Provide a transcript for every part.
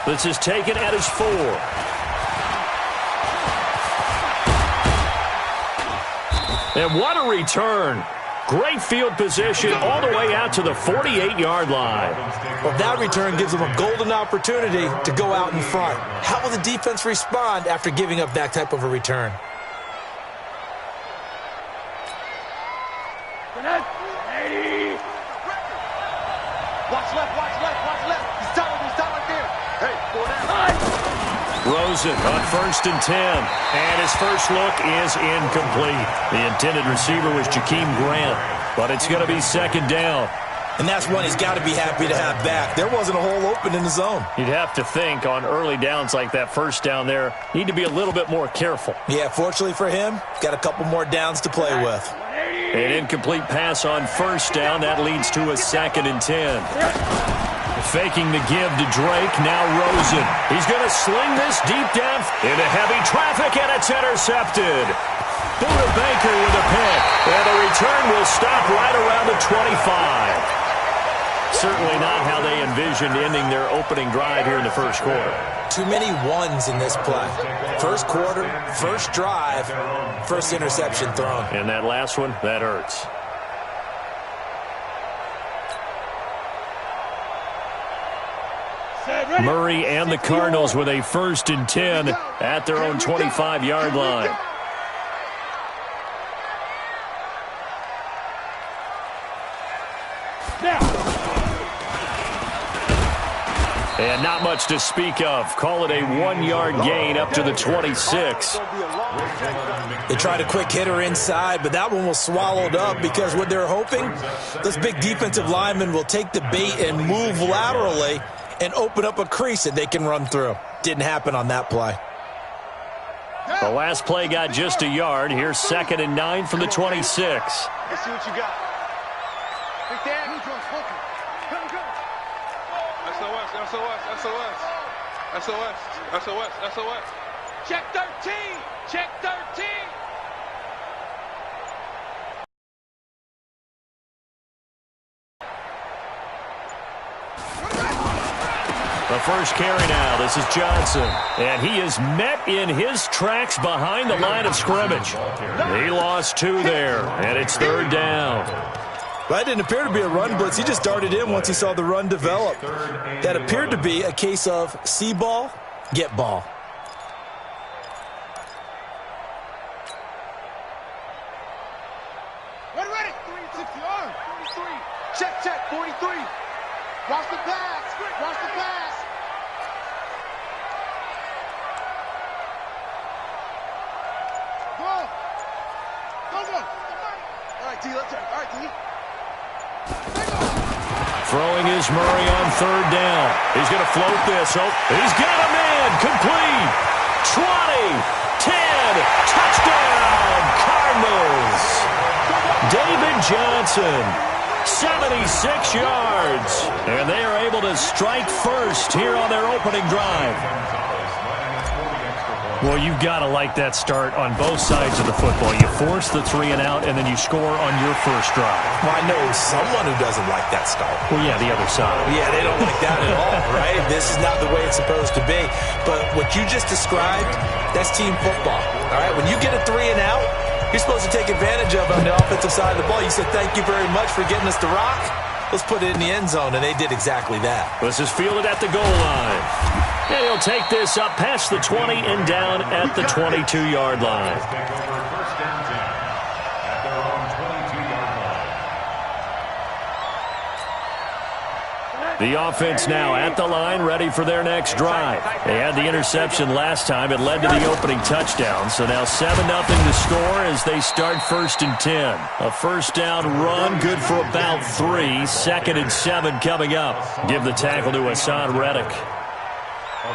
This is taken at his 4. And what a return. Great field position all the way out to the 48-yard line. Well, that return gives them a golden opportunity to go out in front. How will the defense respond after giving up that type of a return? Watch left, watch left, watch left. He's down right there. Hey, go down. Rosen on 1st and 10. And his first look is incomplete. The intended receiver was Jakeem Grant, but it's going to be 2nd down. And that's one he's got to be happy to have back. There wasn't a hole open in the zone. You'd have to think on early downs like that 1st down there, need to be a little bit more careful. Yeah, fortunately for him, got a couple more downs to play with. An incomplete pass on 1st down. That leads to a 2nd and 10. Faking the give to Drake. Now Rosen. He's going to sling this deep down into heavy traffic, and it's intercepted. Buda Baker with a pick. And the return will stop right around the 25. Certainly not how they envisioned ending their opening drive here in the first quarter. Too many ones in this play. First quarter, first drive, first interception thrown. And that last one, that hurts. Murray and the Cardinals with a 1st and 10 at their own 25-yard line. And not much to speak of. Call it a 1-yard gain up to the 26. They tried a quick hitter inside, but that one was swallowed up because what they're hoping, those big defensive linemen will take the bait and move laterally and open up a crease that they can run through. Didn't happen on that play. The last play got just a yard. Here's 2nd and 9 from the 26. Let's see what you got. Big Dan. SOS. Check 13. Check 13. The first carry now. This is Johnson. And he is met in his tracks behind the line of scrimmage. He lost 2 there, and it's 3rd down. That didn't appear to be a run blitz. He just darted in once he saw the run develop. That appeared to be a case of see ball, get ball. Ready. 43. Check. 43. Watch the pass. Go. All right, D, let's turn. All right, D. Throwing is Murray on 3rd down. He's going to float this. Oh, he's got him in. Complete. 20, 10, touchdown, Cardinals. David Johnson, 76 yards. And they are able to strike first here on their opening drive. Well, you've got to like that start on both sides of the football. You force the 3 and out, and then you score on your first drive. Well, I know someone who doesn't like that start. Well, yeah, the other side. Yeah, they don't like that at all, right? This is not the way it's supposed to be. But what you just described, that's team football, all right? When you get a 3 and out, you're supposed to take advantage of it on the offensive side of the ball. You said, thank you very much for getting us the rock. Let's put it in the end zone, and they did exactly that. This is fielded at the goal line. And he'll take this up past the 20 and down at the 22-yard line. The offense now at the line, ready for their next drive. They had the interception last time. It led to the opening touchdown. So now 7-0 to score as they start 1st and 10. A first down run, good for about 3. 2nd and 7 coming up. Give the tackle to Hassan Reddick.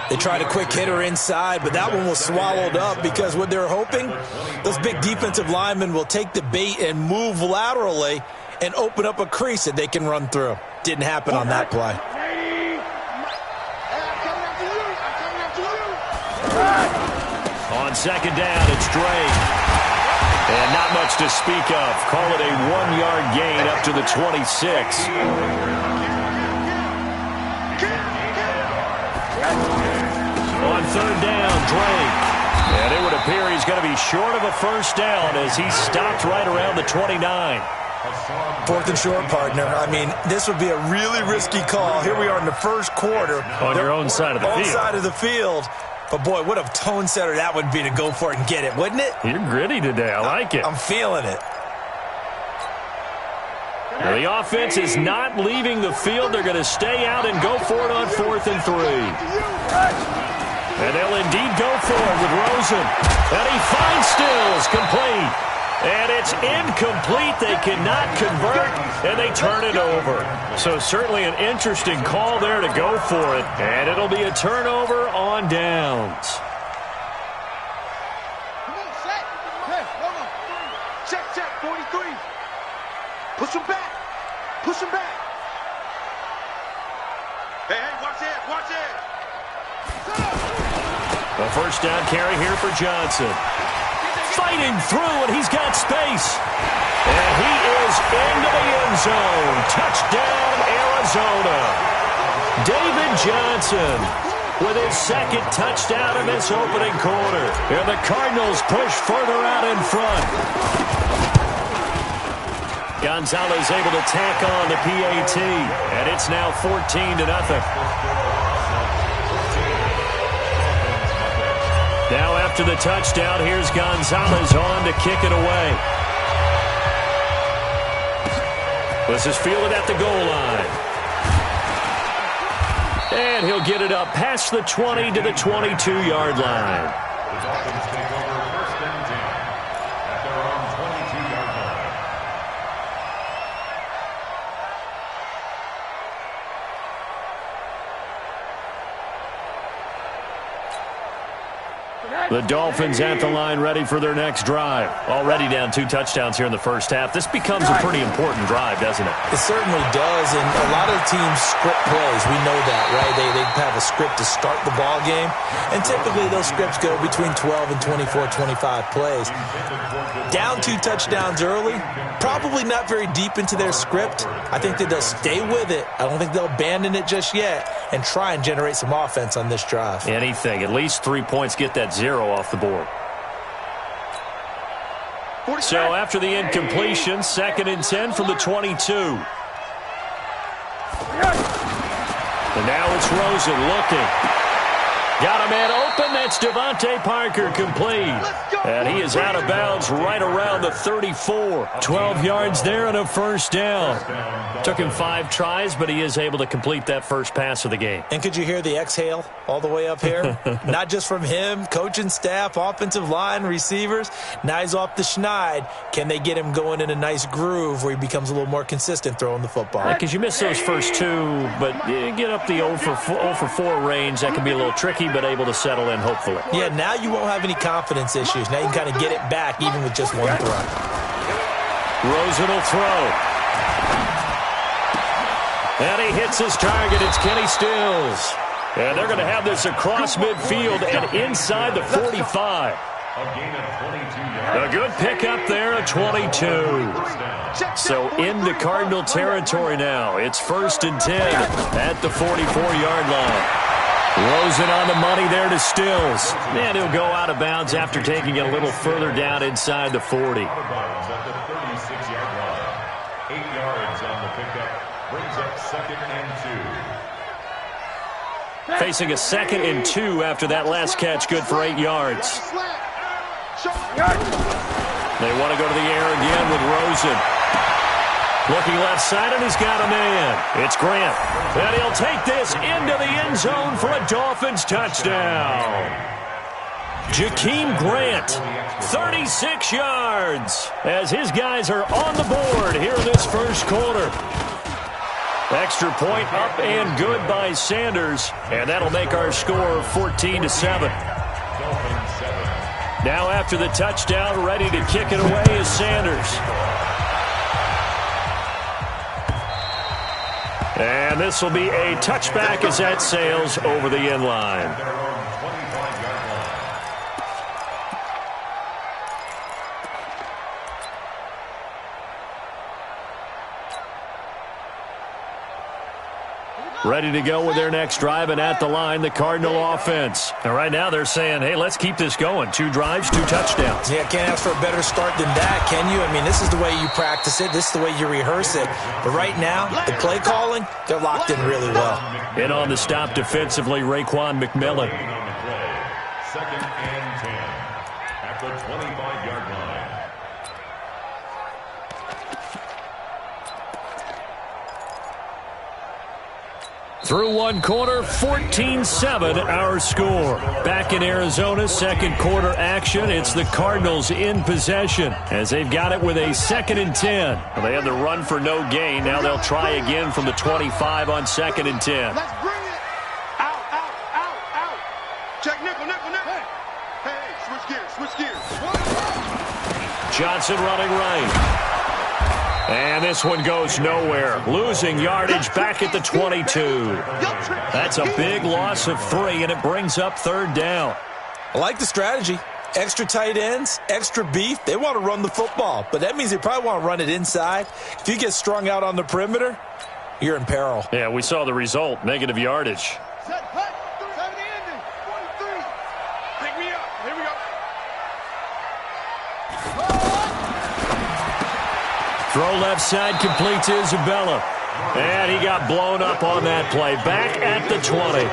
They tried a quick hitter inside, but that one was swallowed up because what they're hoping, those big defensive linemen will take the bait and move laterally and open up a crease that they can run through. Didn't happen on that play. On 2nd down, it's Drake. And not much to speak of. Call it a 1-yard gain up to the 26. third down, Drake. And it would appear he's going to be short of a first down as he's stopped right around the 29. Fourth and short, partner. I mean, this would be a really risky call. Here we are in the first quarter. On your own side of the field. On side of the field. But, boy, what a tone setter that would be to go for it and get it, wouldn't it? You're gritty today. I like it. I'm feeling it. Well, the offense is not leaving the field. They're going to stay out and go for it on 4th and 3. And they'll indeed go for it with Rosen. And he finds Stills, complete. And it's incomplete. They cannot convert, and they turn it over. So certainly an interesting call there to go for it. And it'll be a turnover on downs. Come on, set. Hey, hold on. Check, 43. Push him back. Push him back. Hey, watch it. A first down carry here for Johnson. Fighting through, and he's got space. And he is into the end zone. Touchdown, Arizona. David Johnson with his second touchdown in this opening quarter. And the Cardinals push further out in front. Gonzalez able to tack on the PAT, and it's now 14-0. Now after the touchdown, here's Gonzalez on to kick it away. This is fielded at the goal line. And he'll get it up past the 20 to the 22-yard line. The Dolphins at the line ready for their next drive. Already down 2 touchdowns here in the first half. This becomes a pretty important drive, doesn't it? It certainly does, and a lot of teams script plays. We know that, right? They have a script to start the ball game, and typically those scripts go between 12 and 24, 25 plays. Down 2 touchdowns early, probably not very deep into their script. I think that they'll stay with it. I don't think they'll abandon it just yet and try and generate some offense on this drive. Anything. At least 3 points, get that 0 off the board. So after the incompletion, 2nd and 10 from the 22. And now it's Rosen looking. Got a man open. That's Devontae Parker, complete. And he is out of bounds right around the 34. 12 yards there and a first down. Took him 5 tries, but he is able to complete that first pass of the game. And could you hear the exhale all the way up here? Not just from him, coaching staff, offensive line, receivers. Now he's off the schneid. Can they get him going in a nice groove where he becomes a little more consistent throwing the football? Because you miss those first 2, but you get up the 0 for 4 range. That can be a little tricky, but able to settle in, hopefully. Yeah, now you won't have any confidence issues. Now you can kind of get it back even with just one throw. Rosen will throw. And he hits his target. It's Kenny Stills. And they're going to have this across midfield and inside the 45. A good pickup there at 22. So into Cardinal territory now. It's 1st and 10 at the 44-yard line. Rosen on the money there to Stills. And he'll go out of bounds after taking it a little further down inside the 40. 8 yards on the pickup. Brings up 2nd and 2. Facing a 2nd and 2 after that last catch, good for 8 yards. They want to go to the air again with Rosen. Looking left side, and he's got a man. It's Grant. And he'll take this into the end zone for a Dolphins touchdown. Jakeem Grant, 36 yards, as his guys are on the board here in this first quarter. Extra point up and good by Sanders, and that'll make our score 14-7. Now after the touchdown, ready to kick it away is Sanders. And this will be a touchback as that sails over the end line. Ready to go with their next drive, and at the line, the Cardinal offense. And right now they're saying, hey, let's keep this going. 2 drives, 2 touchdowns. Yeah, can't ask for a better start than that, can you? I mean, this is the way you practice it. This is the way you rehearse it. But right now, the play calling, they're locked in really well. In on the stop defensively, Raekwon McMillan. Second and 10 at the 25-yard line. Through 1 quarter, 14-7 our score. Back in Arizona, second quarter action. It's the Cardinals in possession as they've got it with a 2nd and 10. Well, they had the run for no gain. Now they'll try again from the 25 on 2nd and 10. Let's bring it. Out, out, out, out. Check nickel, nickel, nickel. Hey, switch gears. Johnson running right. And this one goes nowhere. Losing yardage back at the 22. That's a big loss of 3, and it brings up 3rd down. I like the strategy. Extra tight ends, extra beef. They want to run the football, but that means they probably want to run it inside. If you get strung out on the perimeter, you're in peril. Yeah, we saw the result, negative yardage. Set, cut, 70 ending, 23. Pick me up. Here we go. Throw left side, complete to Isabella. And he got blown up on that play. Back at the 20.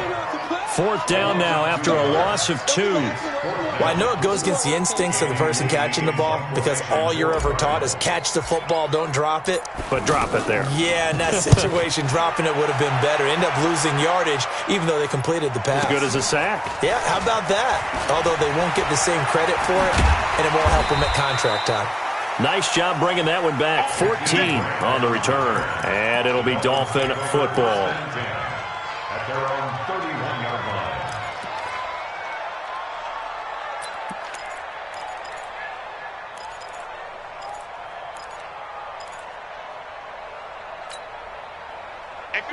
4th down now after a loss of 2. Well, I know it goes against the instincts of the person catching the ball because all you're ever taught is catch the football, don't drop it. But drop it there. Yeah, in that situation, dropping it would have been better. End up losing yardage, even though they completed the pass. As good as a sack. Yeah, how about that? Although they won't get the same credit for it, and it won't help them at contract time. Nice job bringing that one back. 14 on the return. And it'll be Dolphin football. At their own 31-yard line.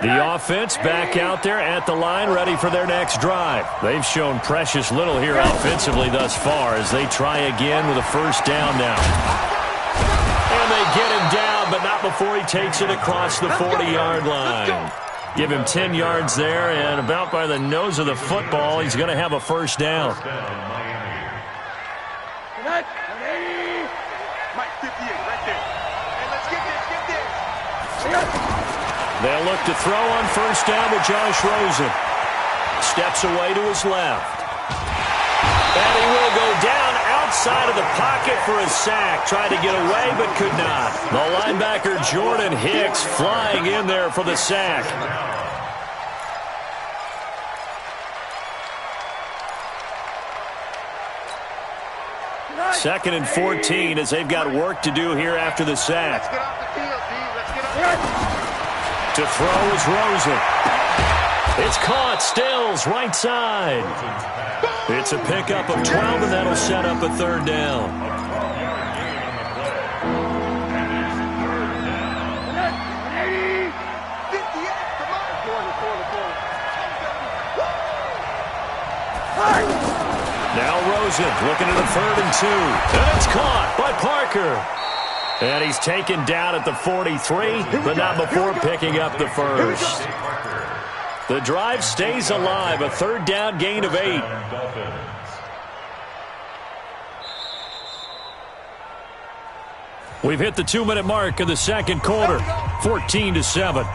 The offense back out there at the line, ready for their next drive. They've shown precious little here offensively thus far as they try again with a 1st down now. And they get him down, but not before he takes it across the 40-yard line. Give him 10 yards there, and about by the nose of the football, he's going to have a 1st down. Mike, 58, right there. Hey, let's get this. They'll look to throw on 1st down with Josh Rosen. Steps away to his left. And he will go down outside of the pocket for a sack. Tried to get away, but could not. The linebacker, Jordan Hicks, flying in there for the sack. Second and 14 as they've got work to do here after the sack. Let's get off the field, D. Let's get off. To throw is Rosen. It's caught. Stills, right side. It's a pickup of 12, and that'll set up a 3rd down. Now Rosen looking at a 3rd and 2. And it's caught by Parker. And he's taken down at the 43, but not before picking up the 1st. The drive stays alive, a 3rd down gain of 8. We've hit the 2-minute mark of the 2nd quarter, 14-7.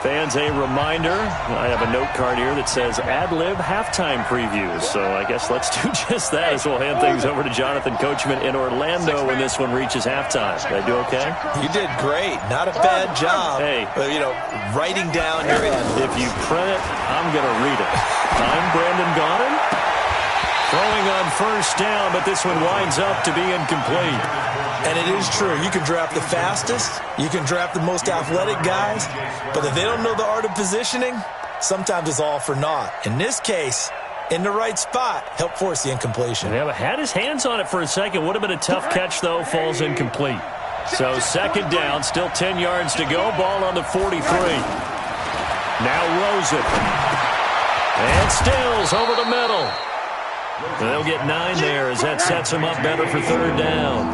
Fans, a reminder, I have a note card here that says ad-lib halftime previews. So I guess let's do just that as we'll hand things over to Jonathan Coachman in Orlando when this one reaches halftime. Did I do okay? You did great. Not a bad job. Hey. But, you know, writing down your ad-libs. If you print it, I'm going to read it. I'm Brandon Gaudin. Throwing on 1st down, but this one winds up to be incomplete. And it is true. You can draft the fastest. You can draft the most athletic guys. But if they don't know the art of positioning, sometimes it's all for naught. In this case, in the right spot, help force the incompletion. Yeah, had his hands on it for a second. Would have been a tough catch, though. Falls incomplete. So second down, still 10 yards to go. Ball on the 43. Now Rosen. And Stills over the middle. They'll get 9 there as that sets him up better for third down.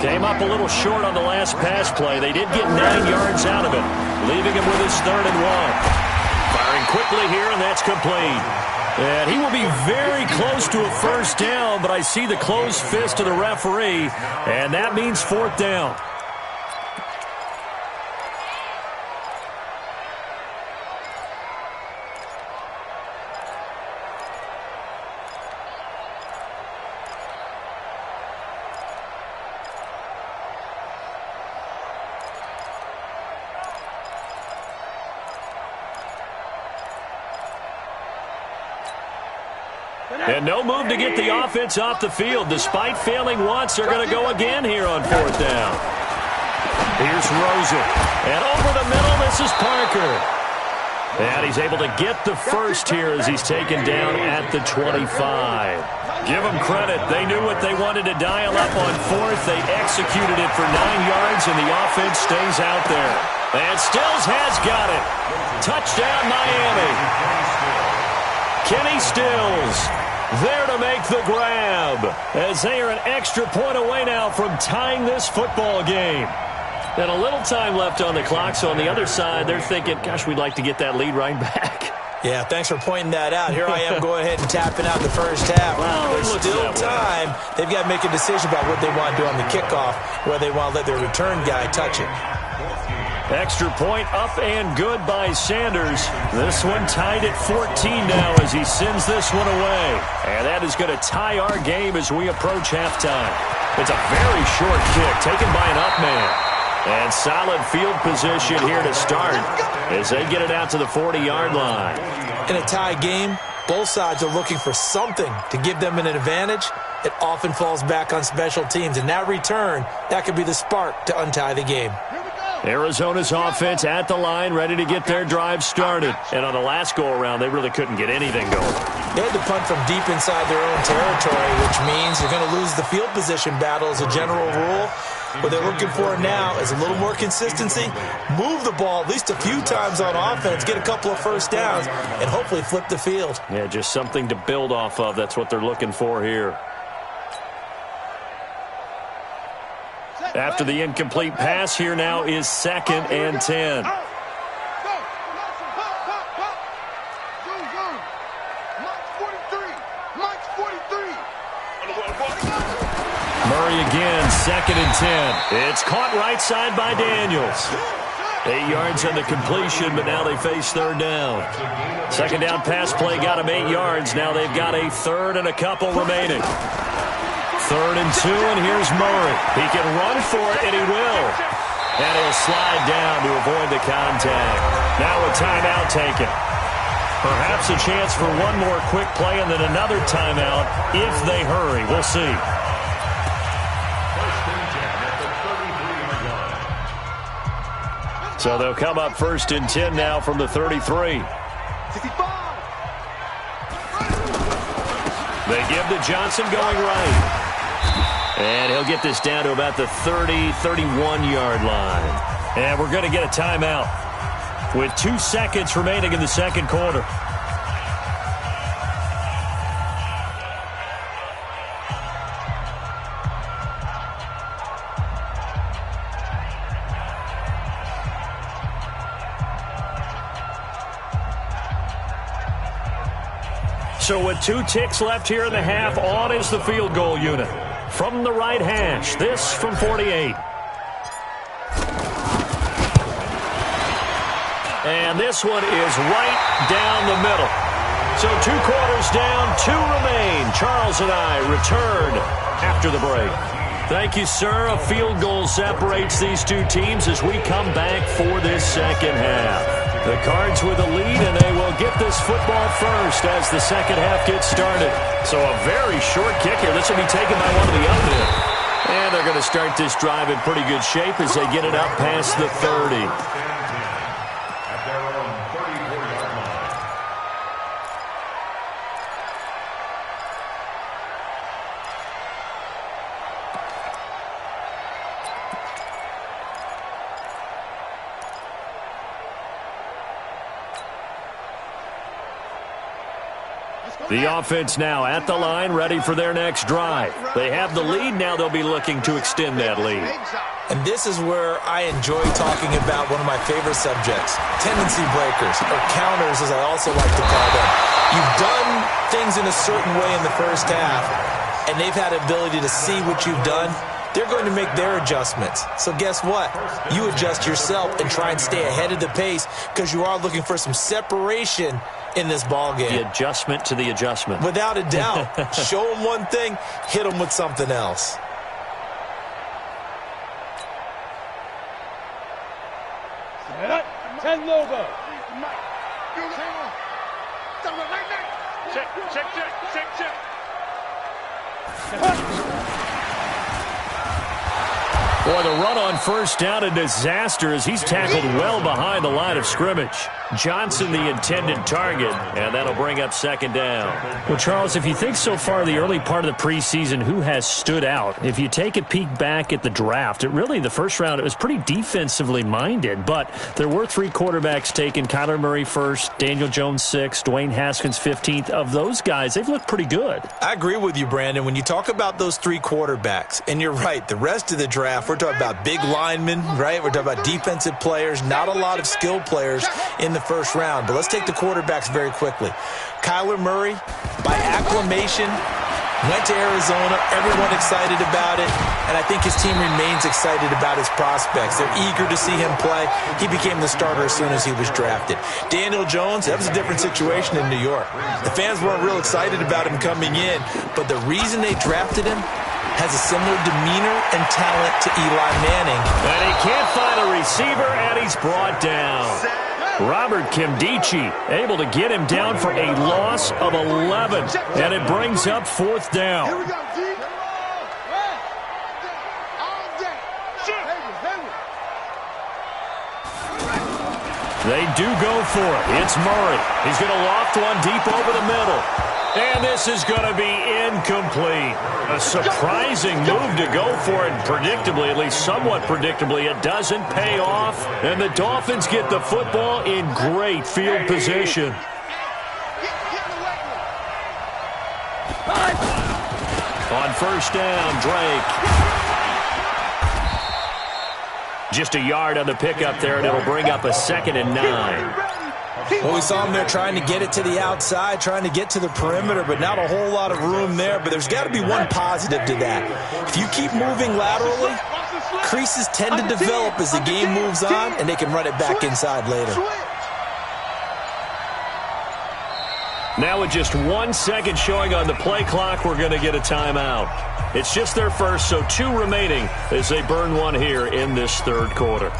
Came up a little short on the last pass play. They did get 9 yards out of it, leaving him with his 3rd and 1. Firing quickly here, and that's complete. And he will be very close to a first down, but I see the closed fist of the referee, and that means 4th down. And no move to get the offense off the field. Despite failing once, they're going to go again here on 4th down. Here's Rosen. And over the middle, this is Parker. And he's able to get the first here as he's taken down at the 25. Give them credit. They knew what they wanted to dial up on 4th. They executed it for 9 yards, and the offense stays out there. And Stills has got it. Touchdown, Miami. Kenny Stills there to make the grab as they are an extra point away now from tying this football game. And a little time left on the clock, so on the other side, they're thinking, gosh, we'd like to get that lead right back. Yeah, thanks for pointing that out. Here I am going ahead and tapping out the first half. Well, there's still time. They've got to make a decision about what they want to do on the kickoff, whether they want to let their return guy touch it. Extra point up and good by Sanders. This one tied at 14 now as he sends this one away. And that is going to tie our game as we approach halftime. It's a very short kick taken by an up man. And solid field position here to start as they get it out to the 40-yard line. In a tie game, both sides are looking for something to give them an advantage. It often falls back on special teams. And that return, that could be the spark to untie the game. Arizona's offense at the line, ready to get their drive started. And on the last go-around, they really couldn't get anything going. They had to punt from deep inside their own territory, which means you're going to lose the field position battle as a general rule. What they're looking for now is a little more consistency, move the ball at least a few times on offense, get a couple of first downs, and hopefully flip the field. Yeah, just something to build off of. That's what they're looking for here. After the incomplete pass, here now is 2nd and 10. Murray again, 2nd and 10. It's caught right side by Daniels. 8 yards on the completion, but now they face 3rd down. 2nd down pass play got them 8 yards. Now they've got a 3rd and a couple remaining. 3rd and 2, and here's Murray. He can run for it, and he will. And he'll slide down to avoid the contact. Now a timeout taken. Perhaps a chance for one more quick play and then another timeout if they hurry. We'll see. So they'll come up 1st and 10 now from the 33. They give to Johnson going right. And he'll get this down to about the 30, 31-yard line. And we're going to get a timeout with 2 seconds remaining in the second quarter. So with 2 ticks left here in the half, on is the field goal unit. From the right hash, this from 48. And this one is right down the middle. So 2 quarters down, 2 remain. Charles and I return after the break. Thank you, sir. A field goal separates these 2 teams as we come back for this second half. The Cards with a lead, and they will get this football first as the second half gets started. So a very short kick here. This will be taken by one of the up men. And they're going to start this drive in pretty good shape as they get it up past the 30. The offense now at the line, ready for their next drive. They have the lead. Now they'll be looking to extend that lead. And this is where I enjoy talking about one of my favorite subjects, tendency breakers, or counters as I also like to call them. You've done things in a certain way in the first half, and they've had the ability to see what you've done. They're going to make their adjustments. So guess what? You adjust yourself and try and stay ahead of the pace because you are looking for some separation in this ball game. The adjustment to the adjustment. Without a doubt. Show them one thing, hit them with something else. Ten logo. Check. Boy, the run on first down, a disaster as he's tackled well behind the line of scrimmage. Johnson, the intended target, and that'll bring up second down. Well, Charles, if you think so far the early part of the preseason, who has stood out? If you take a peek back at the draft, the first round, it was pretty defensively minded, but there were 3 quarterbacks taken. Kyler Murray first, Daniel Jones 6th, Dwayne Haskins 15th. Of those guys, they've looked pretty good. I agree with you, Brandon. When you talk about those 3 quarterbacks, and you're right, the rest of the draft, we're talking about big linemen, right? We're talking about defensive players, not a lot of skilled players in the first round. But let's take the quarterbacks very quickly. Kyler Murray, by acclamation, went to Arizona. Everyone excited about it. And I think his team remains excited about his prospects. They're eager to see him play. He became the starter as soon as he was drafted. Daniel Jones, that was a different situation in New York. The fans weren't real excited about him coming in, but the reason they drafted him has a similar demeanor and talent to Eli Manning. And he can't find a receiver, and he's brought down. Robert Kimdichie able to get him down for a loss of 11, and it brings up fourth down. Here we go, D. All day. They do go for it. It's Murray. He's going to loft one deep over the middle. And this is going to be incomplete. A surprising move to go for it. Predictably, at least somewhat predictably, it doesn't pay off. And the Dolphins get the football in great field position. On first down, Drake. Just a yard on the pickup there, and it'll bring up a 2nd and 9. Well, we saw him there trying to get it to the outside, trying to get to the perimeter, but not a whole lot of room there. But there's got to be one positive to that. If you keep moving laterally, creases tend to develop as the game moves on, and they can run it back inside later. Now with just 1 second showing on the play clock, we're going to get a timeout. It's just their first, so 2 remaining as they burn one here in this third quarter.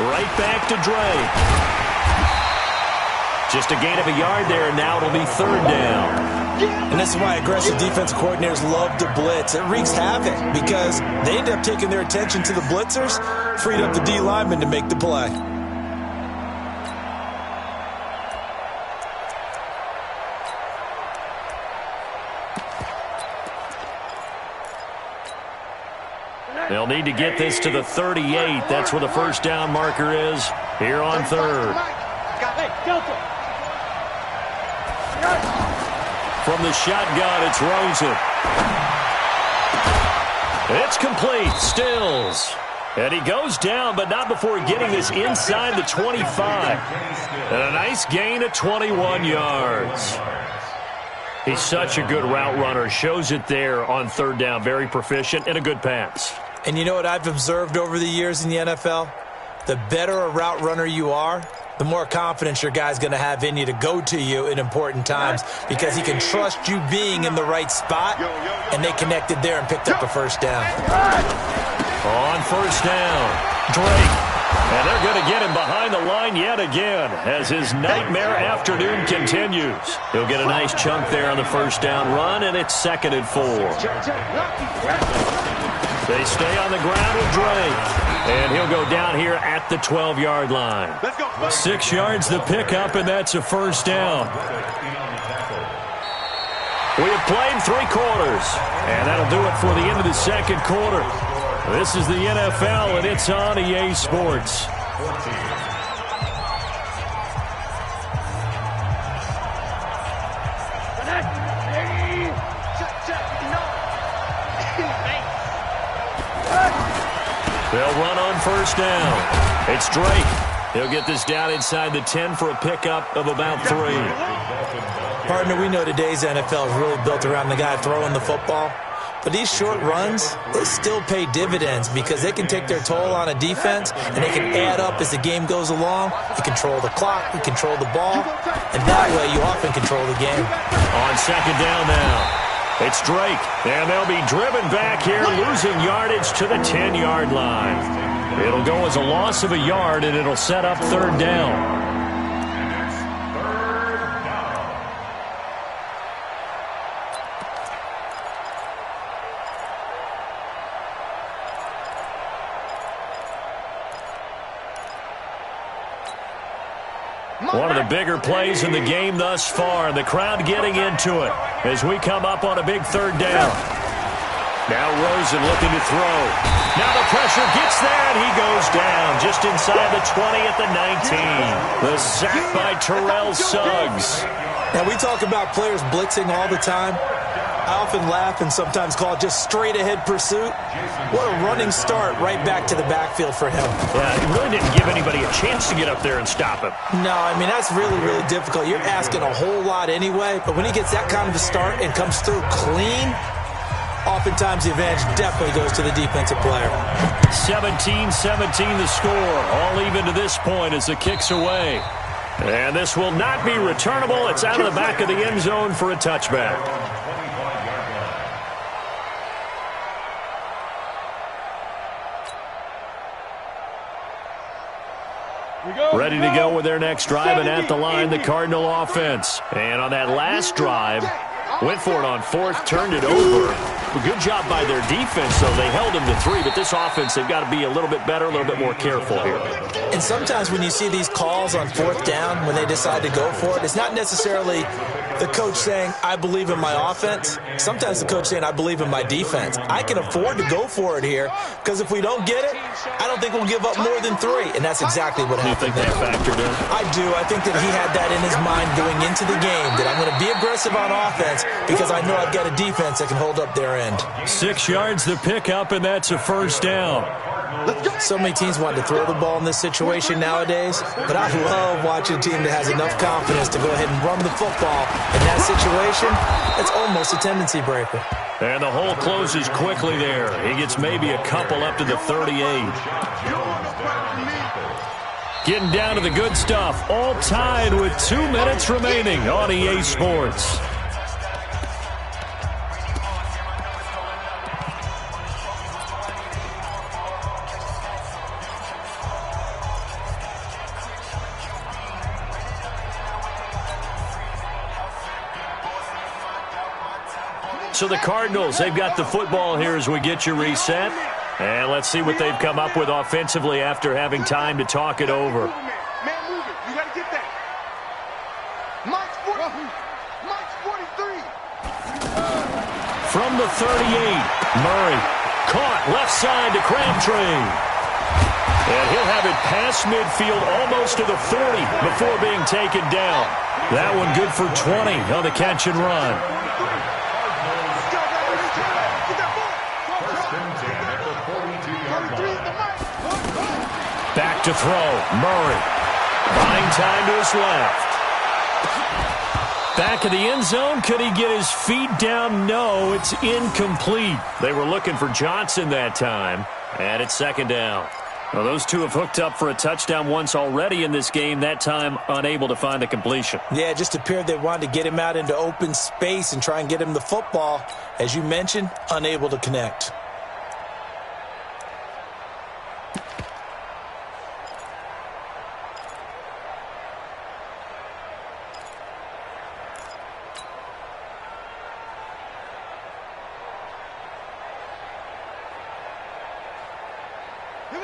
Right back to Drake. Just a gain of a yard there, and now it'll be 3rd down. And this is why aggressive defensive coordinators love to blitz. It wreaks havoc because they end up taking their attention to the blitzers, freed up the D lineman to make the play. They'll need to get this to the 38. That's where the first down marker is here on 3rd. From the shotgun, it's Rosen. It's complete. Stills. And he goes down, but not before getting this inside the 25. And a nice gain of 21 yards. He's such a good route runner. Shows it there on 3rd down. Very proficient and a good pass. And you know what I've observed over the years in the NFL? The better a route runner you are, the more confidence your guy's going to have in you to go to you in important times because he can trust you being in the right spot, and they connected there and picked up a first down. On first down, Drake. And they're going to get him behind the line yet again as his nightmare afternoon continues. He'll get a nice chunk there on the first down run, and it's 2nd and 4. They stay on the ground with Drake. And he'll go down here at the 12-yard line. 6 yards the pickup, and that's a first down. We have played 3 quarters, and that'll do it for the end of the second quarter. This is the NFL, and it's on EA Sports. They'll run on first down. It's Drake. He'll get this down inside the 10 for a pickup of about 3. Partner, we know today's NFL is really built around the guy throwing the football. But these short runs, they still pay dividends because they can take their toll on a defense and they can add up as the game goes along. You control the clock, you control the ball, and that way you often control the game. On second down now. It's Drake, and they'll be driven back here, losing yardage to the 10-yard line. It'll go as a loss of a yard, and it'll set up third down. One of the bigger plays in the game thus far, and the crowd getting into it as we come up on a big third down. Now Rosen looking to throw. Now the pressure gets there, and he goes down just inside the 20 at the 19. The sack by Terrell Suggs. Now we talk about players blitzing all the time. I often laugh and sometimes call it just straight-ahead pursuit. What a running start right back to the backfield for him. Yeah, he really didn't give anybody a chance to get up there and stop him. No, I mean, that's really, really difficult. You're asking a whole lot anyway, but when he gets that kind of a start and comes through clean, oftentimes the advantage definitely goes to the defensive player. 17-17 the score. All even to this point as the kick's away. And this will not be returnable. It's out of the back of the end zone for a touchback. Ready to go with their next drive, and at the line, the Cardinal offense. And on that last drive, went for it on fourth, turned it over. Good job by their defense, though. They held them to 3, but this offense, they've got to be a little bit better, a little bit more careful here. And sometimes when you see these calls on fourth down, when they decide to go for it, it's not necessarily the coach saying, I believe in my offense. Sometimes the coach saying, I believe in my defense. I can afford to go for it here because if we don't get it, I don't think we'll give up more than 3. And that's exactly what happened. You think that factored in? I do. I think that he had that in his mind going into the game, that I'm going to be aggressive on offense because I know I've got a defense that can hold up their end. 6 yards the pickup, and that's a first down. So many teams want to throw the ball in this situation nowadays, but I love watching a team that has enough confidence to go ahead and run the football. In that situation, it's almost a tendency breaker. And the hole closes quickly there. He gets maybe a couple up to the 38. Getting down to the good stuff. All tied with 2 minutes remaining on EA Sports. So the Cardinals, they've got the football here as we get you reset. And let's see what they've come up with offensively after having time to talk it over. Man moving. You got to get that. Mike's 43. From the 38, Murray caught left side to Crabtree. And he'll have it past midfield almost to the 40 before being taken down. That one good for 20 on the catch and run. Back to throw. Murray. Buying time to his left. Back of the end zone. Could he get his feet down? No, it's incomplete. They were looking for Johnson that time. And it's second down. Well, those two have hooked up for a touchdown once already in this game, that time unable to find the completion. Yeah, it just appeared they wanted to get him out into open space and try and get him the football. As you mentioned, unable to connect.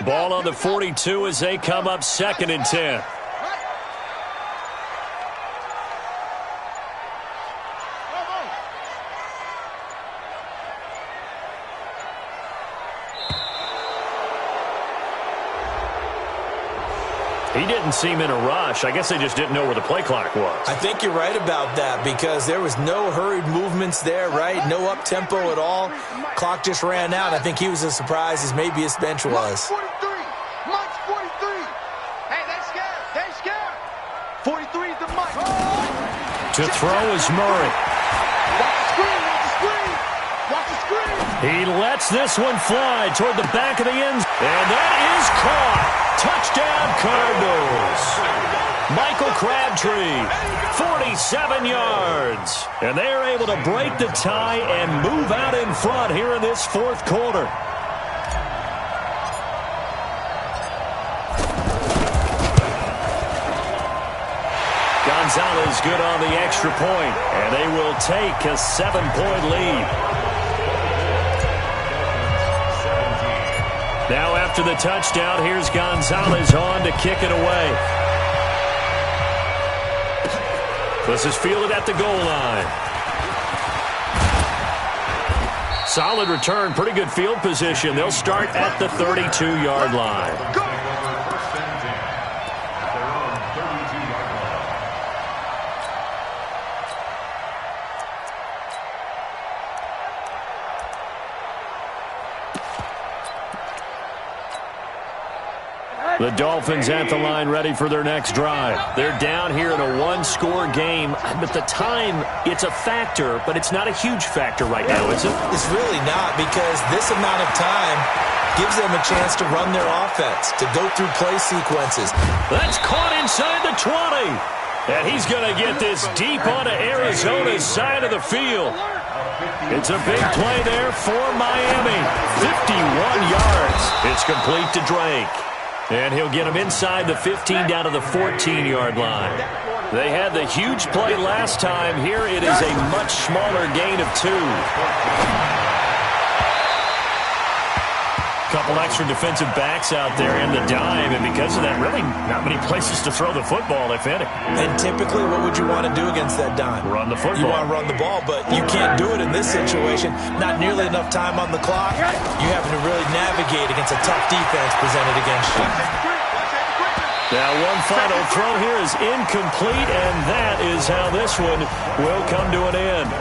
Ball on the 42 as they come up second and 10. He didn't seem in a rush. I guess they just didn't know where the play clock was. I think you're right about that because there was no hurried movements there, right? No up-tempo at all. Clock just ran out. I think he was as surprised as maybe his bench was. 43. Mike's 43. Hey, they're scared. 43 is the Mike. To throw is Murray. Watch the screen. Watch the screen. He lets this one fly toward the back of the end. And that is caught. Touchdown, Cardinals. Michael Crabtree, 47 yards. And they are able to break the tie and move out in front here in this fourth quarter. Gonzalez good on the extra point, and they will take a 7-point lead. Now after the touchdown, here's Gonzalez on to kick it away. This is fielded at the goal line. Solid return, pretty good field position. They'll start at the 32-yard line. The Dolphins at the line ready for their next drive. They're down here in a one-score game, but the time, it's a factor, but it's not a huge factor right now, is it? It's really not because this amount of time gives them a chance to run their offense, to go through play sequences. That's caught inside the 20. And he's going to get this deep onto Arizona's side of the field. It's a big play there for Miami. 51 yards. It's complete to Drake. And he'll get him inside the 15 down to the 14-yard line. They had the huge play last time. Here it is a much smaller gain of 2. Couple extra defensive backs out there in the dime, and because of that, really not many places to throw the football, if any. And typically, what would you want to do against that dime? Run the football. You want to run the ball, but you can't do it in this situation. Not nearly enough time on the clock. You having to really navigate against a tough defense presented against you. Now, one final throw here is incomplete, and that is how this one will come to an end.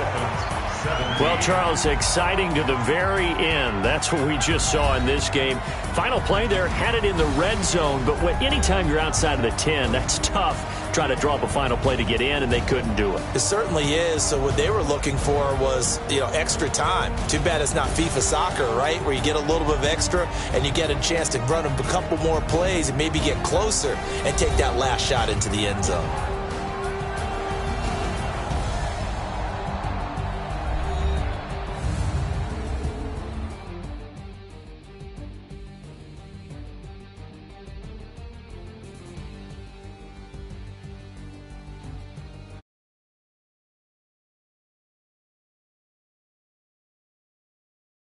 Well, Charles, exciting to the very end. That's what we just saw in this game. Final play there, had it in the red zone, but anytime you're outside of the 10, that's tough. Try to draw up a final play to get in, and they couldn't do it. It certainly is. So what they were looking for was, extra time. Too bad it's not FIFA soccer, right, where you get a little bit of extra and you get a chance to run a couple more plays and maybe get closer and take that last shot into the end zone.